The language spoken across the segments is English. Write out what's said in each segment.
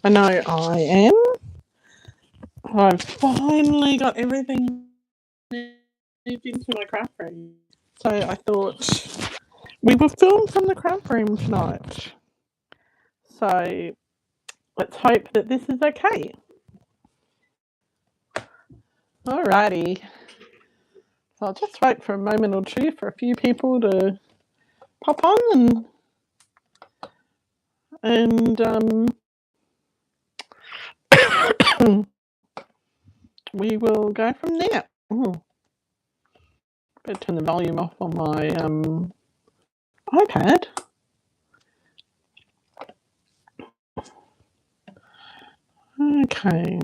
I know I am. I've finally got everything moved into my craft room. So I thought we will film from the craft room tonight. So let's hope that this is okay. Alrighty. So I'll just wait for a moment or two for a few people to pop on and we will go from there. Better turn the volume off on my iPad. Okay.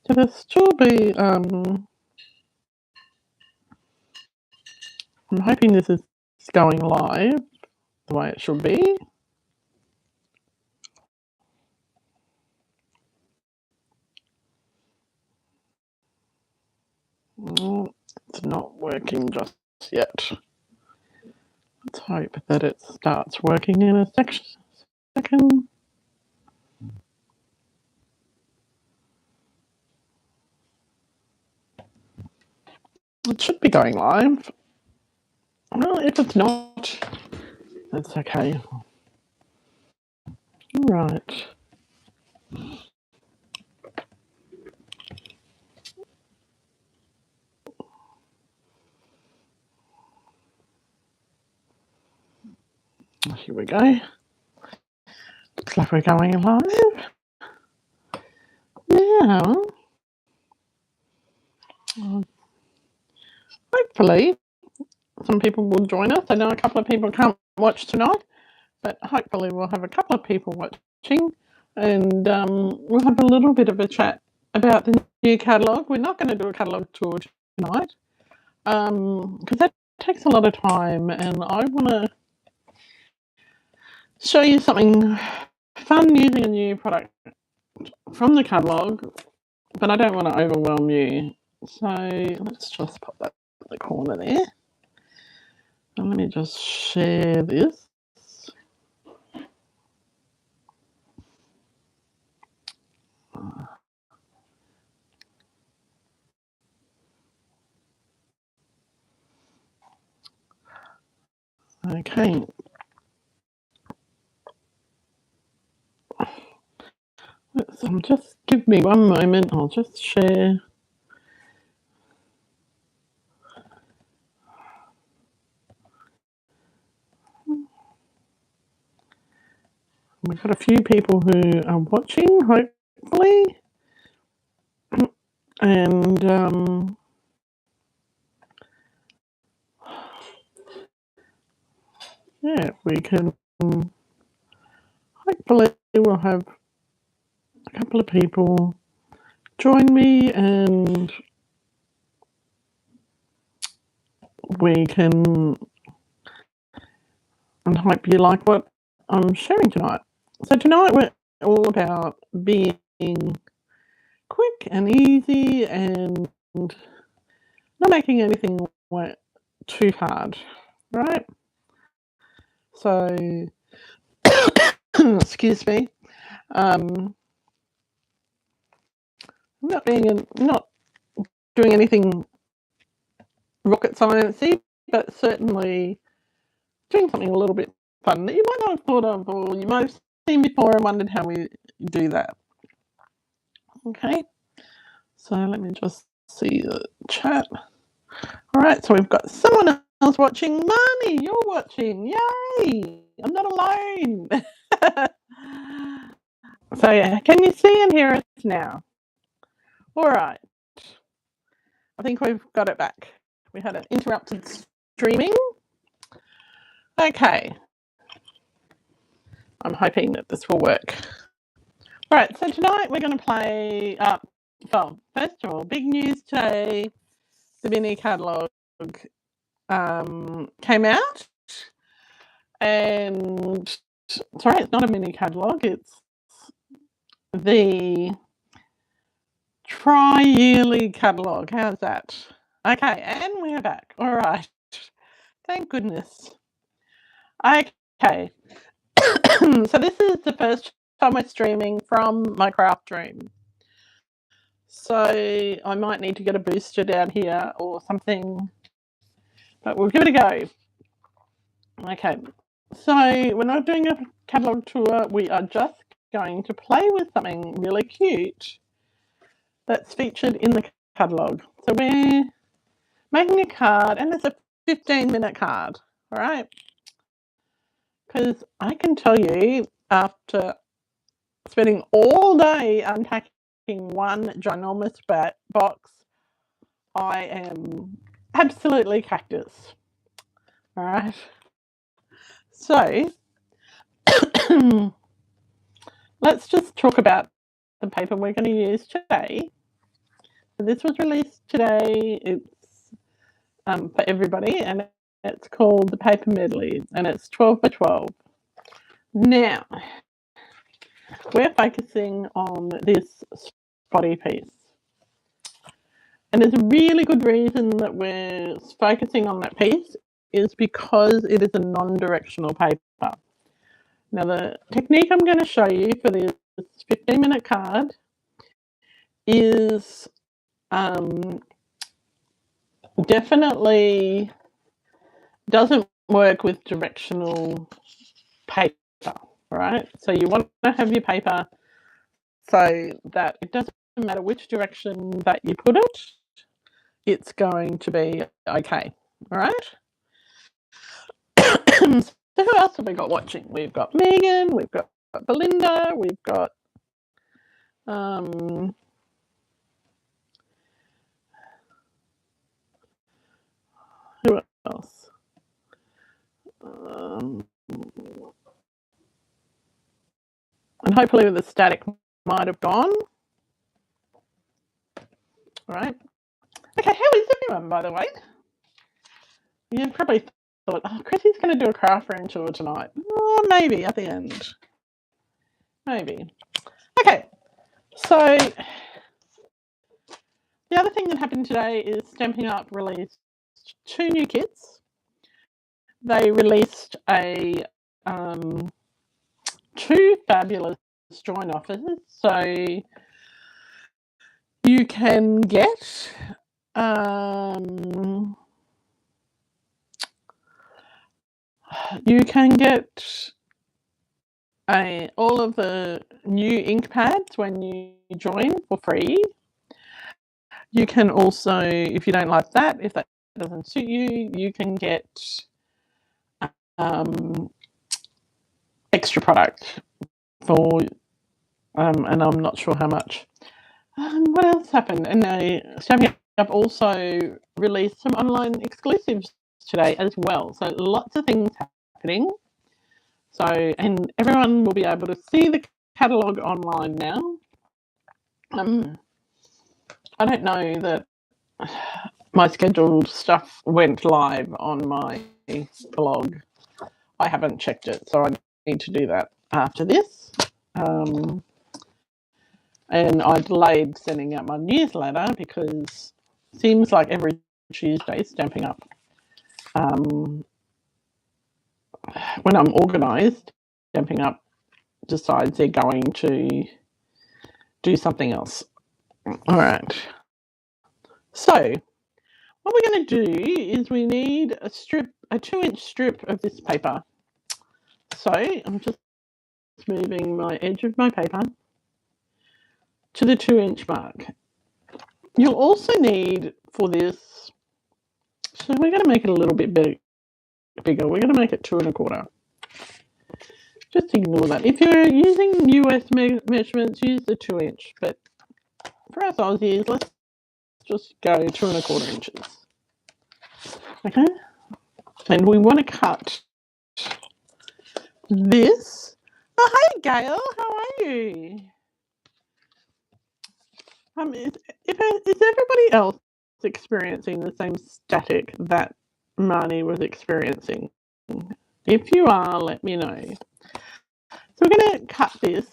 So there'll still be I'm hoping this is going live the way it should be. It's not working just yet. Let's hope that it starts working in a second. It should be going live. Well, if it's not, that's okay. All right. Here we go. Looks like we're going live. Yeah. Hopefully, some people will join us. I know a couple of people can't watch tonight, but hopefully we'll have a couple of people watching and we'll have a little bit of a chat about the new catalogue. We're not going to do a catalogue tour tonight because that takes a lot of time and I want to show you something fun using a new product from the catalogue, but I don't want to overwhelm you. So let's just pop that in the corner there. And let me just share this. Okay. Just give me one moment. I'll just share. We've got a few people who are watching, hopefully. And yeah, we can hopefully we'll have a couple of people join me and we can and hope you like what I'm sharing tonight. So tonight we're all about being quick and easy and not making anything too hard, right? So, excuse me. I'm not doing anything rocket sciencey, but certainly doing something a little bit fun that you might not have thought of, or you might have seen before and wondered how we do that. Okay, so let me just see the chat. All right, so we've got someone else watching. Marnie, you're watching. Yay! I'm not alone. So yeah, can you see and hear us now? All right. I think we've got it back. We had an interrupted streaming. Okay. I'm hoping that this will work. All right, so tonight we're going to play, well, first of all, big news today. The mini catalogue came out. And, sorry, it's not a mini catalogue. It's the tri-yearly catalogue. How's that? Okay, and we're back. All right. Thank goodness. Okay. So this is the first time we're streaming from my craft room. So I might need to get a booster down here or something, but we'll give it a go. Okay. So we're not doing a catalogue tour. We are just going to play with something really cute that's featured in the catalogue. So we're making a card, and it's a 15-minute card, all right? Because I can tell you, after spending all day unpacking one ginormous box, I am absolutely cactus. All right. So let's just talk about the paper we're going to use today. So this was released today. It's for everybody, and it's called the Paper Medley, and it's 12 by 12. Now, we're focusing on this spotty piece. And there's a really good reason that we're focusing on that piece is because it is a non-directional paper. Now, the technique I'm going to show you for this 15-minute card is definitely doesn't work with directional paper, right? So you want to have your paper so that it doesn't matter which direction that you put it, it's going to be okay, all right? So who else have we got watching? We've got Megan, we've got Belinda, we've got who else? And hopefully the static might have gone. All right. Okay, how is everyone, by the way? You've probably thought, oh, Chrissy's going to do a craft room tour tonight. Oh, maybe at the end. Maybe. Okay, so the other thing that happened today is Stampin' Up released 2 new kits. They released a 2 fabulous join offers. So you can get all of the new ink pads when you join for free. You can also, if you don't like that, if that doesn't suit you, you can get extra product for, and I'm not sure how much. What else happened? And Stampin' Up also released some online exclusives today as well. So lots of things happening. So, and everyone will be able to see the catalogue online now. I don't know that my scheduled stuff went live on my blog. I haven't checked it, so I need to do that after this. And I delayed sending out my newsletter because it seems like every Tuesday Stampin' Up. When I'm organised, Stampin' Up decides they're going to do something else. All right. So what we're going to do is we need a 2-inch strip of this paper. So I'm just moving my edge of my paper to the 2-inch mark. You'll also need for this, so we're going to make it a little bit bigger. We're going to make it 2 1/4. Just ignore that. If you're using US measurements, use the 2-inch. But for us Aussies, let's just go 2 1/4 inches. Okay? And we want to cut this. Oh, hi, Gail. How are you? Is everybody else experiencing the same static that Marnie was experiencing? If you are, let me know. So we're going to cut this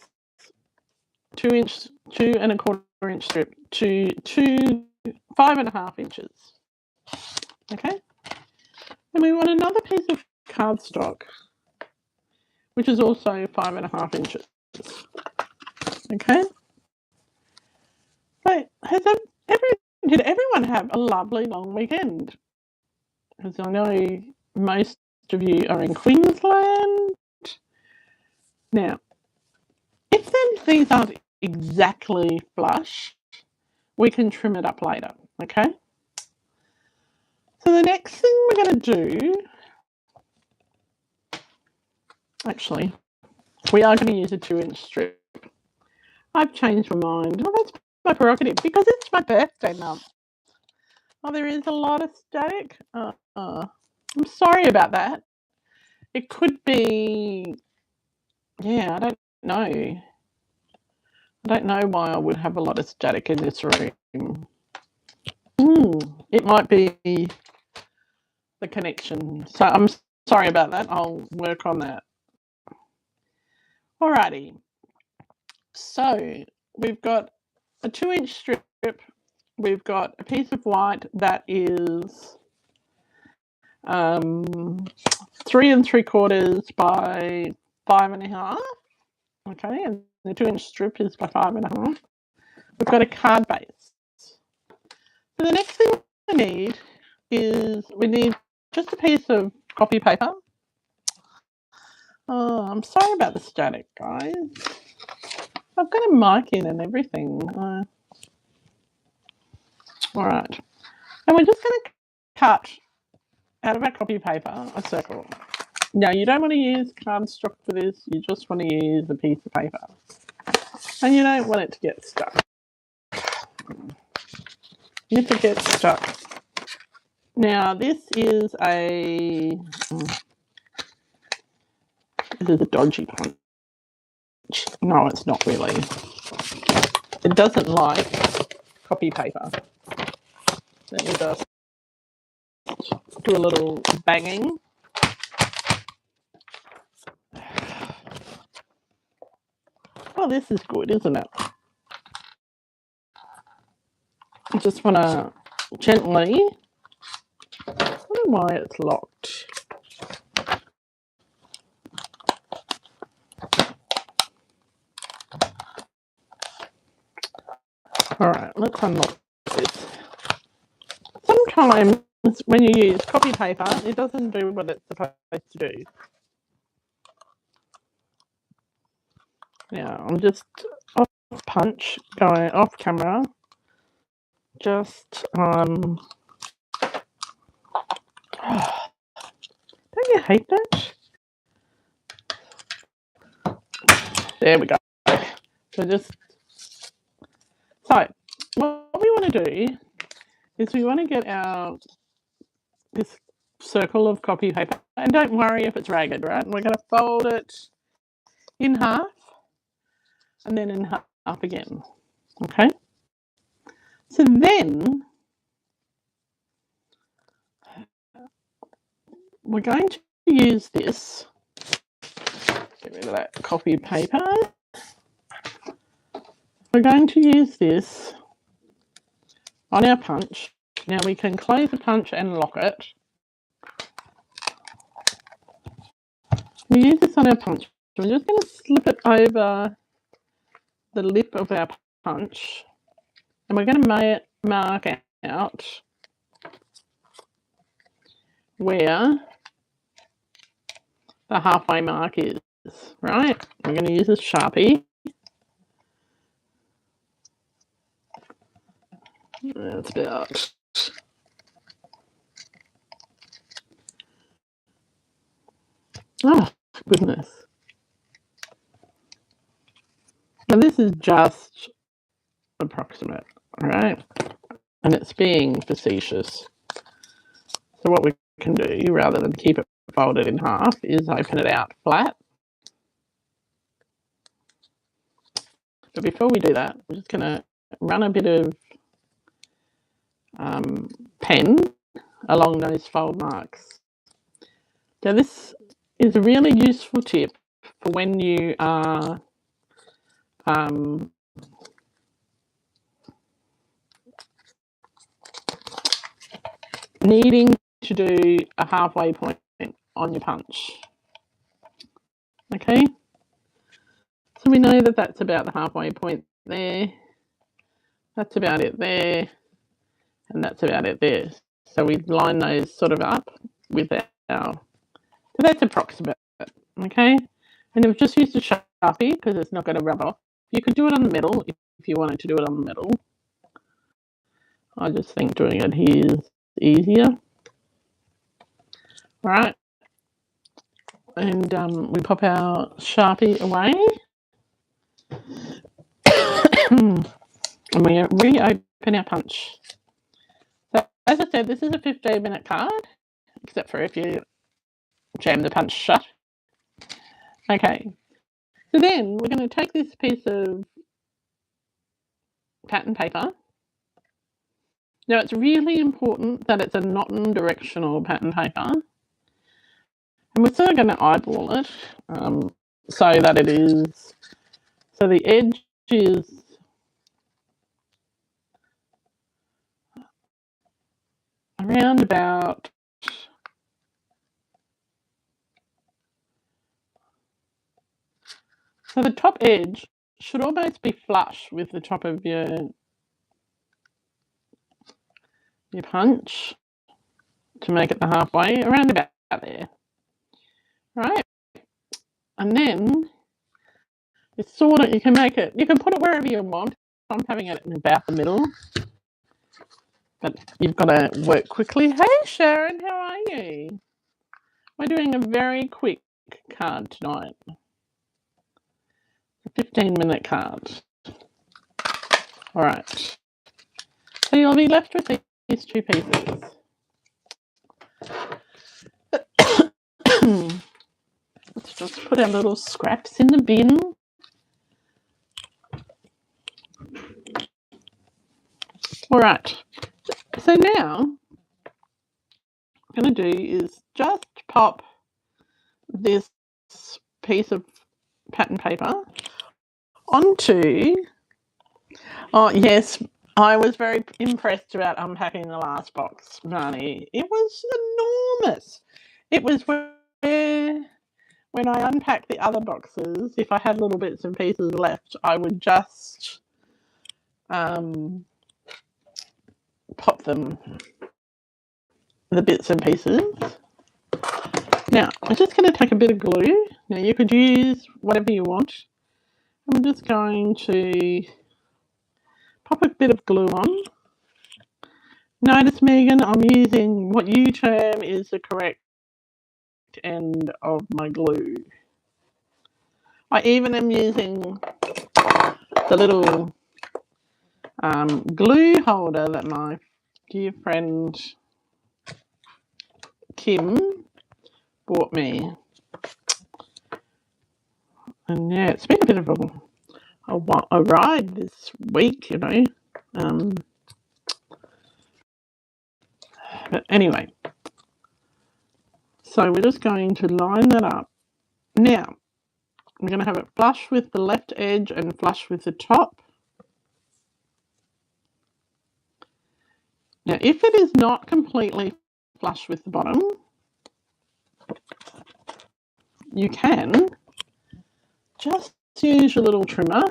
2 1/4 inch strip to 5.5 inches. Okay? And we want another piece of cardstock. which is also 5.5 inches. Okay. So did everyone have a lovely long weekend? Because I know most of you are in Queensland. Now, if these aren't exactly flush, we can trim it up later, okay? So the next thing we're going to do, actually, we are going to use a 2-inch strip. I've changed my mind. Oh, that's my prerogative because it's my birthday month. Oh, there is a lot of static. I'm sorry about that. It could be, yeah, I don't know. I don't know why I would have a lot of static in this room. It might be the connection. So I'm sorry about that. I'll work on that. Alrighty. So we've got a 2-inch strip. We've got a piece of white that is 3 3/4 by 5.5. Okay, and the 2-inch strip is by 5.5. We've got a card base. So the next thing we need is just a piece of copy paper. Oh, I'm sorry about the static, guys. I've got a mic in and everything. All right. And we're just going to cut out of our copy paper a circle. Now, you don't want to use cardstock for this. You just want to use a piece of paper. And you don't want it to get stuck. If it gets stuck. Now, this is a dodgy punch. No, it's not really. It doesn't like copy paper. Let me just do a little banging. Oh, this is good, isn't it? I just want to gently. I don't know why it's locked. All right, let's unlock this. Sometimes when you use copy paper, it doesn't do what it's supposed to do. Now, I'm just off punch, going off camera. Just, don't you hate that? There we go. So what we want to do is we want to get this circle of copy paper, and don't worry if it's ragged, right? And we're going to fold it in half and then in half again. Okay. So then we're going to use this. Get rid of that copy paper. We're going to use this on our punch. Now we can close the punch and lock it. We use this on our punch. We're just going to slip it over the lip of our punch, and we're going to mark out where the halfway mark is, right? We're going to use a Sharpie. That's about... Oh, goodness. Now this is just approximate, right? And it's being facetious. So what we can do, rather than keep it folded in half, is open it out flat. But before we do that, we're just going to run a bit of pen along those fold marks. Now this is a really useful tip for when you are needing to do a halfway point on your punch. Okay, so we know that that's about the halfway point there. That's about it there, and that's about it there. So we line those sort of up with our. So that's approximate. Okay, and we've just used a Sharpie because it's not going to rub off. You could do it on the metal if you wanted to do it on the metal. I just think doing it here is easier. All right, and we pop our Sharpie away. And we reopen our punch. So, as I said, this is a 15-minute card, except for if you jam the punch shut. Okay, so then we're going to take this piece of pattern paper. Now, it's really important that it's a non-directional pattern paper. And we're sort of going to eyeball it so that it is, so the edge is around about, so the top edge should almost be flush with the top of your punch to make it the halfway, around about there. Right? And then it's sort of, you can make it, you can put it wherever you want. I'm having it in about the middle. But you've got to work quickly. Hey Sharon, how are you? We're doing a very quick card tonight. A 15-minute card. All right. So you'll be left with these two pieces. Let's just put our little scraps in the bin. All right. So now what I'm going to do is just pop this piece of pattern paper onto. Oh, yes, I was very impressed about unpacking the last box, Marnie. It was enormous. It was where, when I unpacked the other boxes, if I had little bits and pieces left, I would just pop them, the bits and pieces. Now, I'm just going to take a bit of glue. Now, you could use whatever you want. I'm just going to pop a bit of glue on. Notice, Megan, I'm using what you term is the correct end of my glue. I even am using the little glue holder that my dear friend Kim bought me. And yeah, it's been a bit of a ride this week, you know. But anyway, so we're just going to line that up. Now, I'm going to have it flush with the left edge and flush with the top. Now, if it is not completely flush with the bottom, you can just use your little trimmer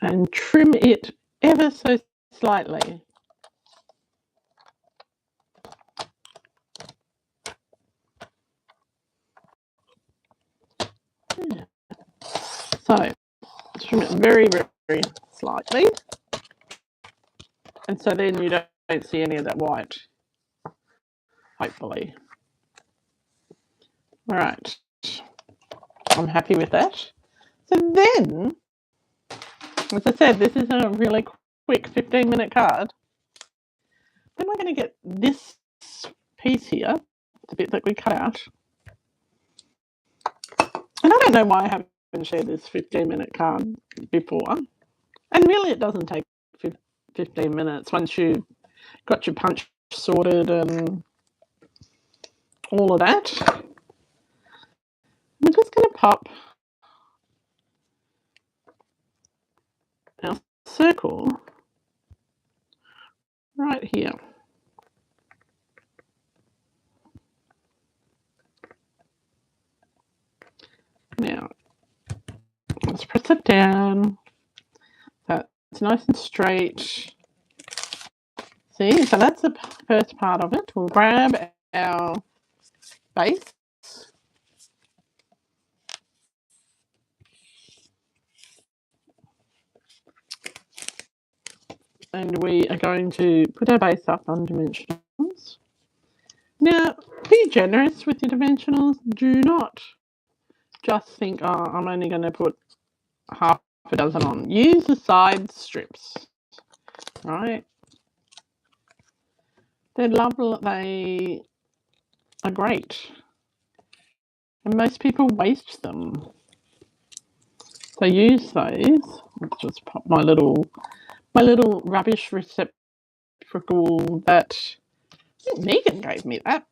and trim it ever so slightly. So, trim it very, very slightly. And so then you don't see any of that white, hopefully. All right. I'm happy with that. So then, as I said, this is a really quick 15-minute card. Then we're going to get this piece here, the bit that we cut out. And I don't know why I haven't shared this 15-minute card before. And really, it doesn't take 15 minutes once you've got your punch sorted and all of that. I'm just going to pop our circle right here. Now, let's press it down. So it's nice and straight. See, so that's the first part of it. We'll grab our base. And we are going to put our base up on dimensionals. Now, be generous with your dimensionals. Do not just think, oh, I'm only going to put half a dozen on. Use the side strips, right? They're lovely. They are great. And most people waste them. So use those. Let's just pop my little rubbish receptacle that I think Megan gave me that.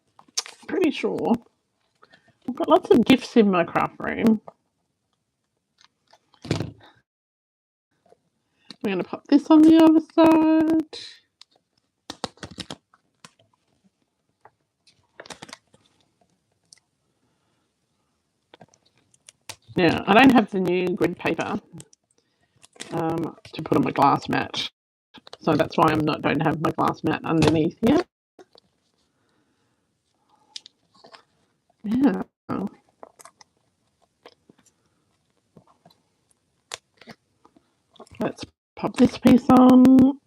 Pretty sure. I've got lots of gifts in my craft room. We're going to pop this on the other side. Now, I don't have the new grid paper to put on my glass mat. So that's why don't have my glass mat underneath here. Yeah. Let's pop this piece on.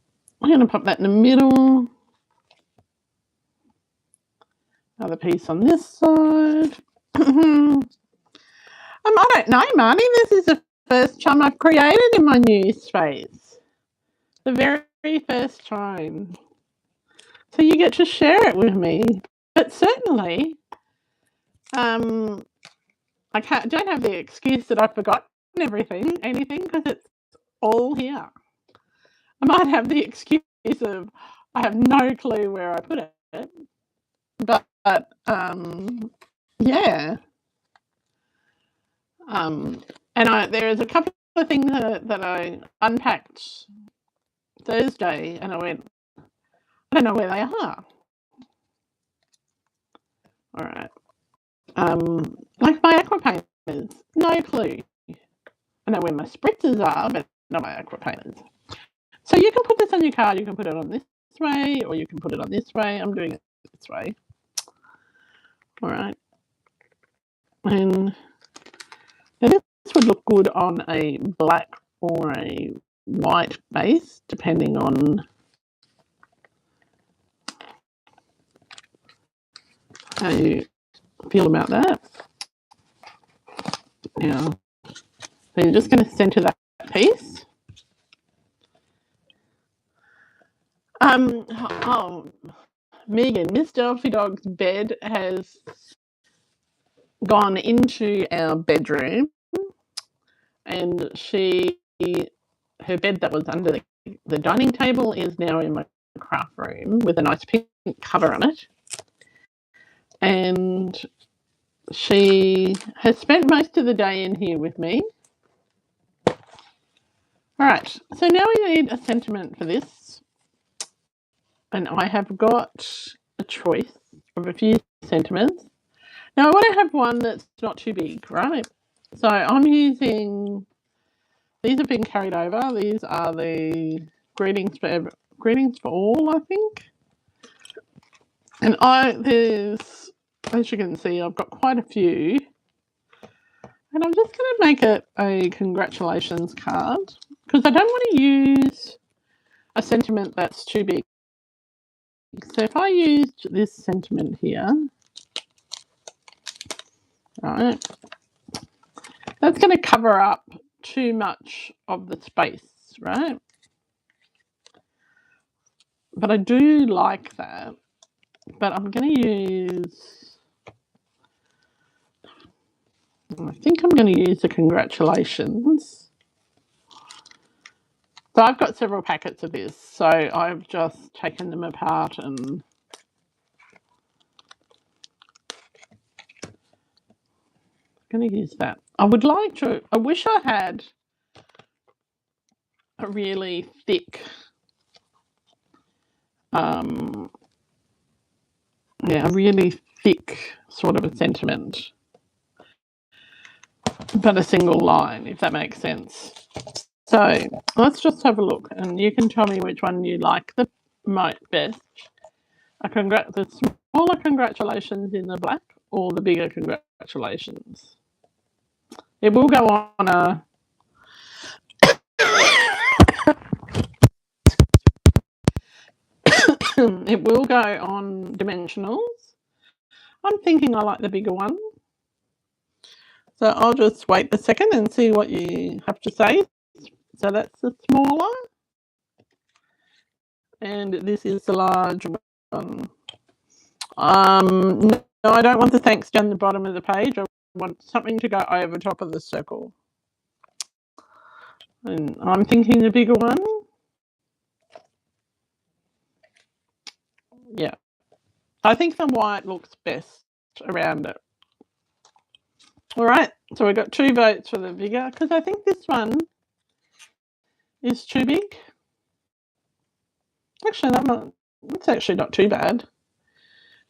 I'm going to pop that in the middle. Another piece on this side. I don't know, Marnie. This is the first chum I've created in my new space. The very first time. So you get to share it with me. But certainly, I don't have the excuse that I've forgotten anything, because it's all here. I might have the excuse of I have no clue where I put it. But yeah. And there is a couple of things that I unpacked Thursday, and I went, I don't know where they are. All right. Like my aqua painters, no clue. I know where my spritzers are, but not my aqua painters. So you can put this on your card. You can put it on this way, or you can put it on this way. I'm doing it this way. All right. And this would look good on a black or a white base, depending on how you feel about that. Now, so you're just going to center that piece. Megan, Miss Delphi Dog's bed has gone into our bedroom, and her bed that was under the dining table is now in my craft room with a nice pink cover on it. And she has spent most of the day in here with me. All right, so now we need a sentiment for this. And I have got a choice of a few sentiments. Now, I want to have one that's not too big, right? So I'm using, these have been carried over. These are the Greetings for All, I think. And as you can see, I've got quite a few. And I'm just going to make it a congratulations card, because I don't want to use a sentiment that's too big. So if I used this sentiment here, right, that's going to cover up too much of the space, right? But I do like that. But I'm going to use, I think I'm going to use the congratulations. So I've got several packets of this, so I've just taken them apart and I'm going to use that. I wish I had a really thick, a really thick sort of a sentiment. but a single line, if that makes sense. So let's just have a look, and you can tell me which one you like the best. The smaller congratulations in the black or the bigger congratulations. It will go on a it will go on dimensionals. I'm thinking I like the bigger one. So I'll just wait a second and see what you have to say. So that's the smaller. And this is the large one. No, I don't want the thanks down the bottom of the page. I want something to go over top of the circle. And I'm thinking the bigger one. Yeah. I think the white looks best around it. All right. So we've got 2 votes for the bigger, because I think this one is too big. Actually, that's actually not too bad.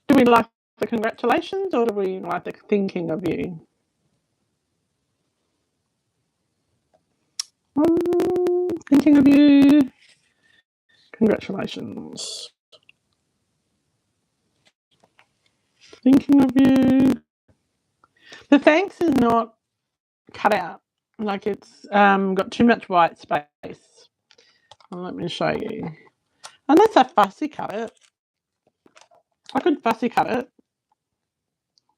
Do we like the congratulations or do we like the thinking of you? Thinking of you. Congratulations. Thinking of you. The thanks is not cut out. Like it's got too much white space. Well, let me show you. Unless I fussy cut it. I could fussy cut it.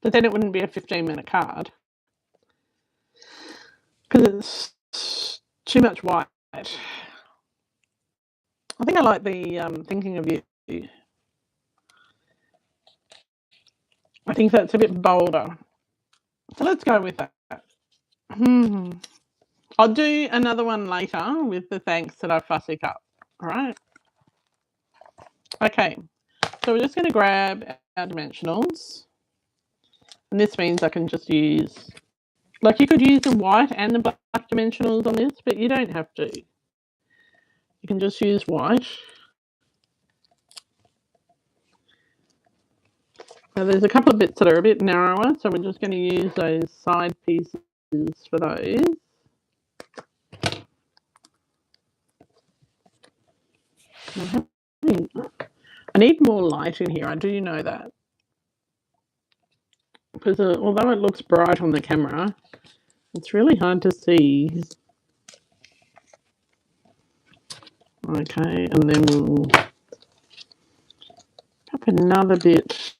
But then it wouldn't be a 15-minute card. Because it's too much white. I think I like the thinking of you. I think that's a bit bolder. So let's go with that. I'll do another one later with the thanks that I fussy cut. All right. Okay. So we're just going to grab our dimensionals. And this means I can just use, like you could use the white and the black dimensionals on this, but you don't have to. You can just use white. Now there's a couple of bits that are a bit narrower, so we're just going to use those side pieces for those. I need more light in here, I do know that. Because although it looks bright on the camera, it's really hard to see. Okay, and then we'll up another bit.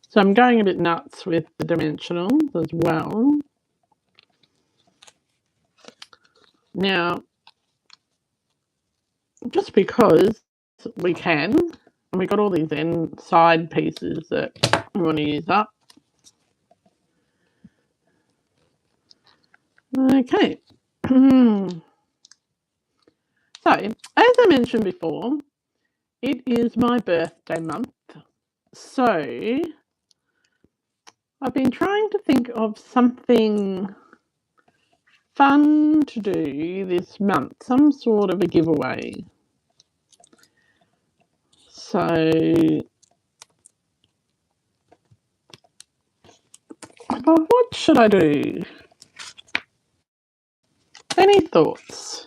So I'm going a bit nuts with the dimensionals as well. Now, just because we can, and we've got all these end side pieces that we want to use up. Okay. So, as I mentioned before, it is my birthday month. So, I've been trying to think of something fun to do this month, some sort of a giveaway. So, what should I do? Any thoughts?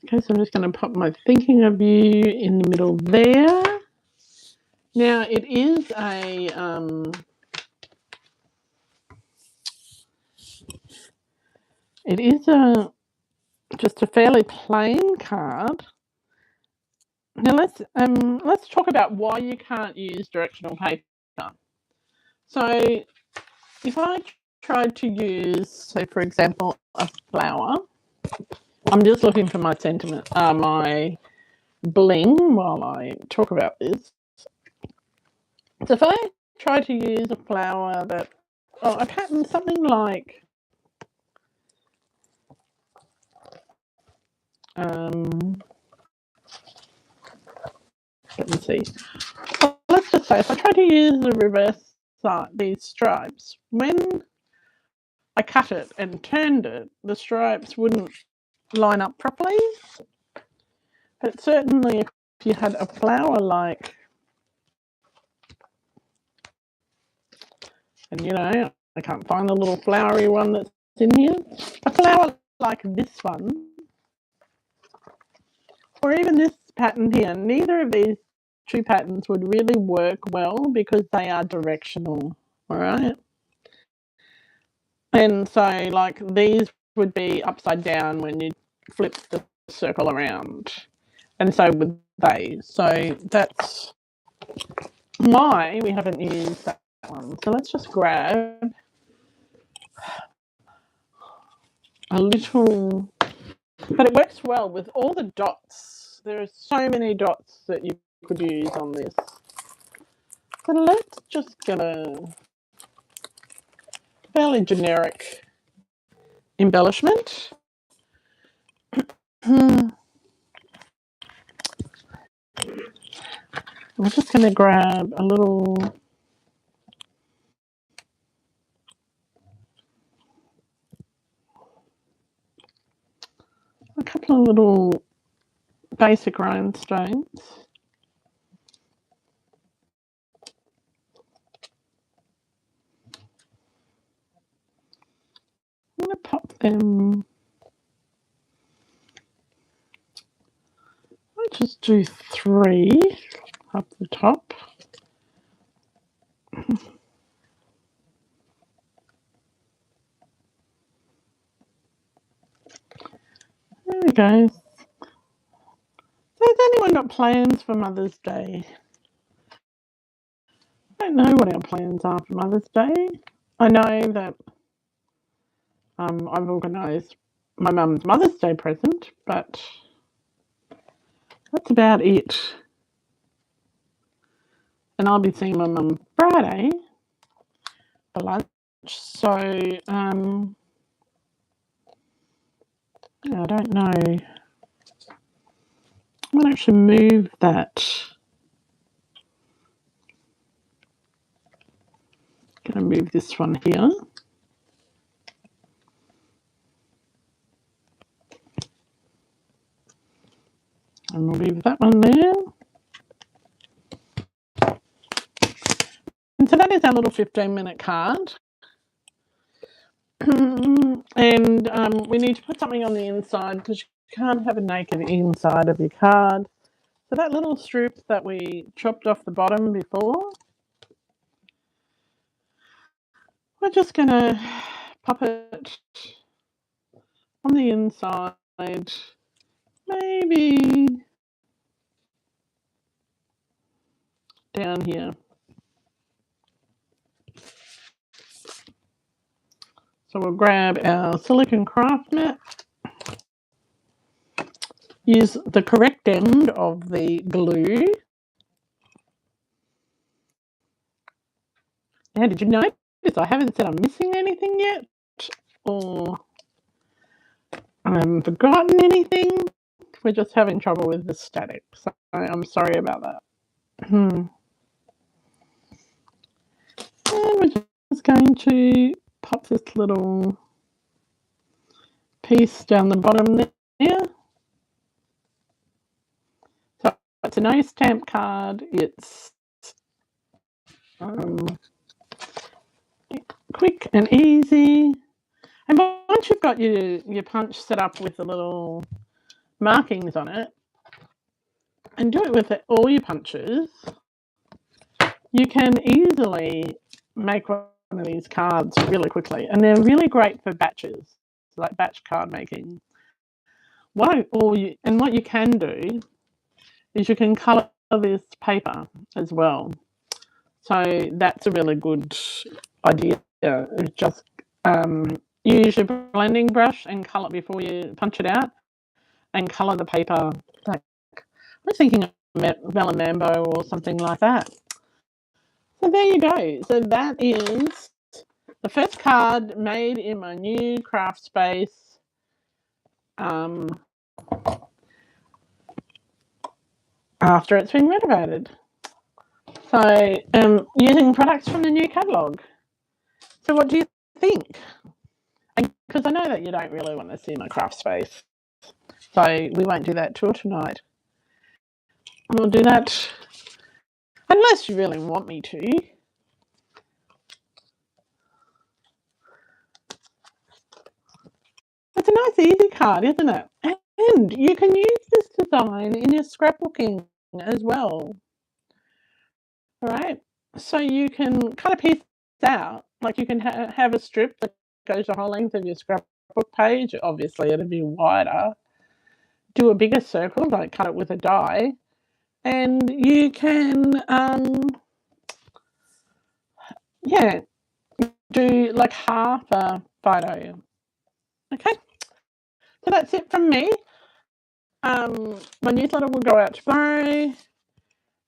Okay, so I'm just going to pop my thinking of you in the middle there. Now, it is just a fairly plain card. Now let's talk about why you can't use directional paper. So if I tried to use, say for example, a flower, I'm just looking for my sentiment, my bling while I talk about this. So if I try to use a flower that, a pattern, something like let me see. Well, let's just say if I try to use the reverse side, these stripes, when I cut it and turned it, the stripes wouldn't line up properly. But certainly if you had a flower like And, you know, I can't find the little flowery one that's in here. A flower like this one, or even this pattern here, neither of these two patterns would really work well because they are directional, all right? And so, like, these would be upside down when you flip the circle around. And so would they. So that's why we haven't used that one. So let's just grab a little, but it works well with all the dots. There are so many dots that you could use on this. So let's just get a fairly generic embellishment. I'm just going to grab a couple of little basic rhinestones. I'm going to pop them. I'll just do 3 up the top. There we go. So has anyone got plans for Mother's Day? I don't know what our plans are for Mother's Day. I know that I've organised my mum's Mother's Day present, but that's about it. And I'll be seeing my mum Friday for lunch. So I don't know. I'm going to actually move that. I'm going to move this one here. And we'll leave that one there. And so that is our little 15-minute card. And we need to put something on the inside because you can't have a naked inside of your card. So that little strip that we chopped off the bottom before, we're just going to pop it on the inside, maybe down here. So we'll grab our silicone craft mat, use the correct end of the glue. Now, did you notice I haven't said I'm missing anything yet? Or I haven't forgotten anything? We're just having trouble with the static, so I'm sorry about that. And we're just going to pop this little piece down the bottom there. So it's a no stamp card. It's quick and easy. And once you've got your punch set up with the little markings on it, and do it with all your punches, you can easily make one of these cards really quickly. And they're really great for batches, like batch card making. What you can do is you can colour this paper as well. So that's a really good idea. Just use your blending brush and colour before you punch it out, and colour the paper. Like, I was thinking of Melon Mambo or something like that. So there you go. So that is the first card made in my new craft space. After it's been renovated. So using products from the new catalogue. So what do you think? Because I know that you don't really want to see my craft space. So we won't do that till tonight. We'll do that unless you really want me to. It's a nice easy card, isn't it? And you can use this design in your scrapbooking as well. All right, so you can kind of piece out, like you can have a strip that goes the whole length of your scrapbook page. Obviously, it'll be wider. Do a bigger circle, like cut it with a die, and you can, yeah, do like half a photo. Okay, so that's it from me. My newsletter will go out tomorrow,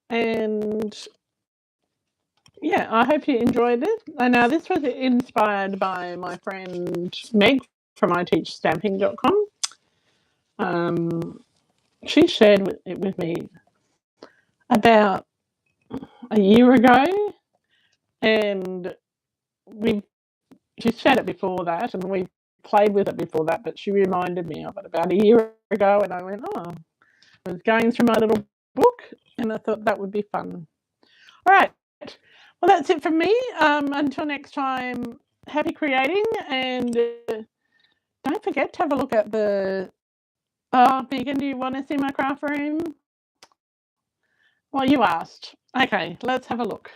and yeah, I hope you enjoyed it. And now this was inspired by my friend Meg from iteachstamping.com. She shared it with me about a year ago, and she shared it before that, and we played with it before that, but she reminded me of it about a year ago, and I went, oh, I was going through my little book, and I thought that would be fun. All right. Well, that's it from me. Until next time, happy creating, and don't forget to have a look at the... Oh, Megan, do you want to see my craft room? Well, you asked. Okay, let's have a look.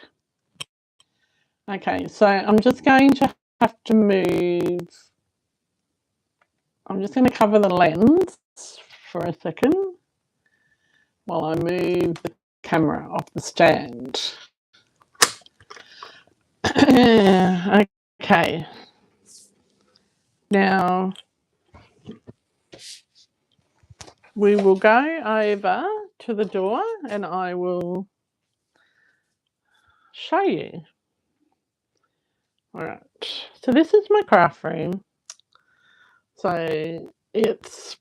Okay, so I'm just going to have to move. I'm just going to cover the lens for a second while I move the camera off the stand. Okay. Now we will go over to the door and I will show you. All right. So this is my craft room. So it's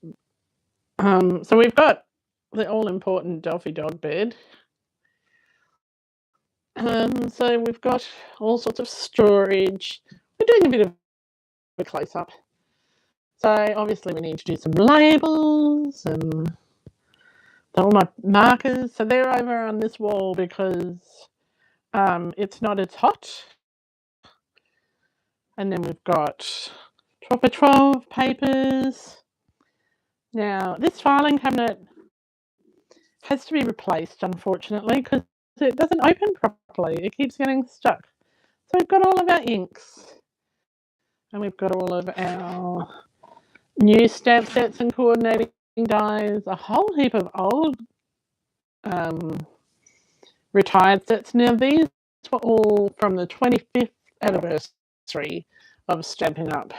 so we've got the all-important Delphi dog bed. So we've got all sorts of storage. We're doing a bit of a close-up. So obviously we need to do some labels and all my markers. So they're over on this wall because it's not as hot. And then we've got 12 by 12 papers. Now this filing cabinet has to be replaced, unfortunately, because it doesn't open properly. It keeps getting stuck. So we've got all of our inks, and we've got all of our new stamp sets and coordinating dies, a whole heap of old retired sets. Now these were all from the 25th anniversary of Stampin' Up.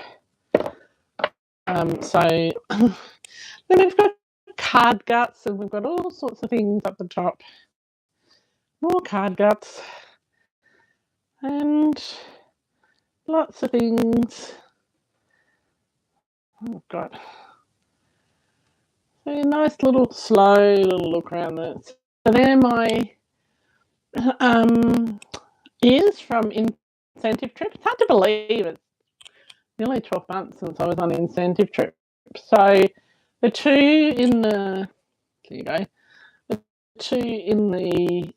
So then we've got card guts, and we've got all sorts of things up the top. More card guts and lots of things. Oh God. So a nice little slow little look around this. So they're my ears from incentive trip. It's hard to believe it's nearly 12 months since I was on an incentive trip. So the two in the, there you go, the two in the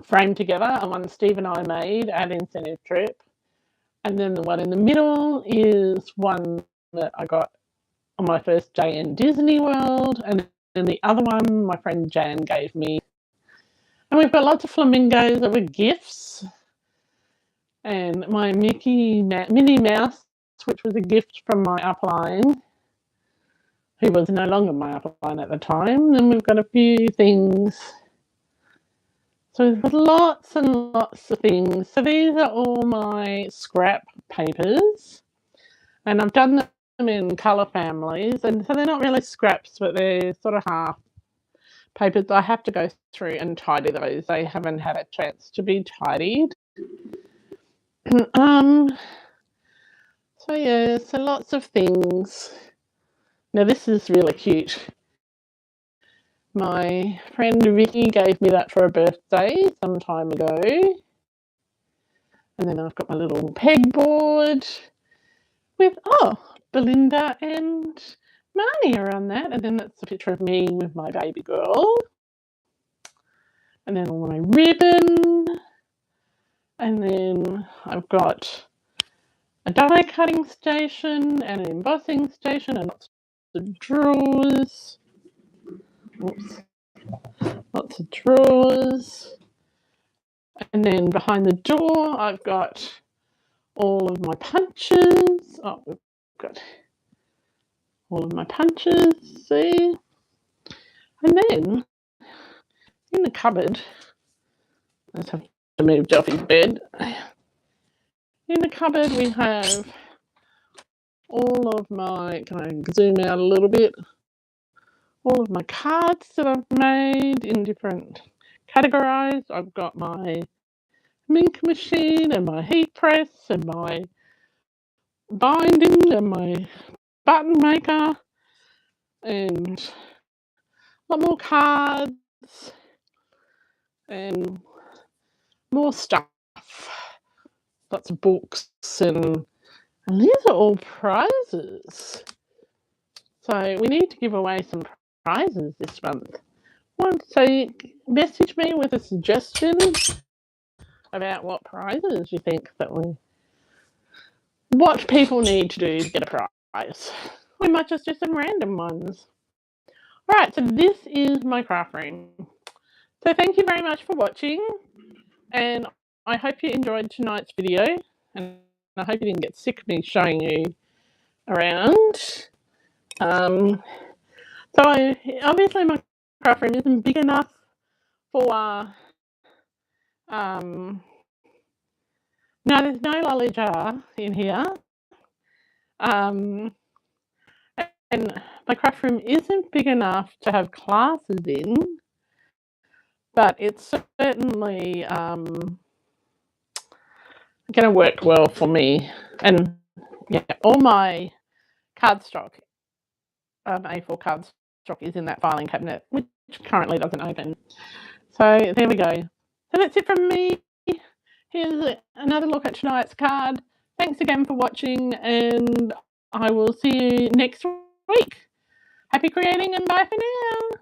frame together are one Steve and I made at incentive trip. And then the one in the middle is one that I got on my first day in Disney World. And then the other one my friend Jan gave me. And we've got lots of flamingos that were gifts. And my Minnie Mouse, which was a gift from my upline, who was no longer my upline at the time. And we've got a few things. So we've got lots and lots of things. So these are all my scrap papers. And I've done them in colour families. And so they're not really scraps, but they're sort of half papers. I have to go through and tidy those. They haven't had a chance to be tidied. So yeah, so lots of things. Now this is really cute. My friend Vicky gave me that for a birthday some time ago. And then I've got my little pegboard with, Belinda and Marnie are on that. And then that's a picture of me with my baby girl. And then all my ribbon. And then I've got a die cutting station and an embossing station and lots of drawers. Oops. Lots of drawers. And then behind the door, I've got all of my punches. Oh, we've got all of my punches, see? And then in the cupboard, I just have to move Duffy's bed. In the cupboard, we have all of my, can I zoom out a little bit? All of my cards that I've made in different categories. I've got my ink machine and my heat press and my binding and my button maker and a lot more cards and more stuff. Lots of books and these are all prizes. So we need to give away some prizes this month. So message me with a suggestion about what prizes you think that what people need to do to get a prize. We might just do some random ones. Alright, so this is my craft room. So thank you very much for watching, and I hope you enjoyed tonight's video, and I hope you didn't get sick of me showing you around. So obviously my craft room isn't big enough for no, there's no lolly jar in here. And my craft room isn't big enough to have classes in, but it's certainly going to work well for me. And yeah, all my cardstock, A4 cardstock, is in that filing cabinet, which currently doesn't open. So there we go. So that's it from me. Here's another look at tonight's card. Thanks again for watching, and I will see you next week. Happy creating and bye for now.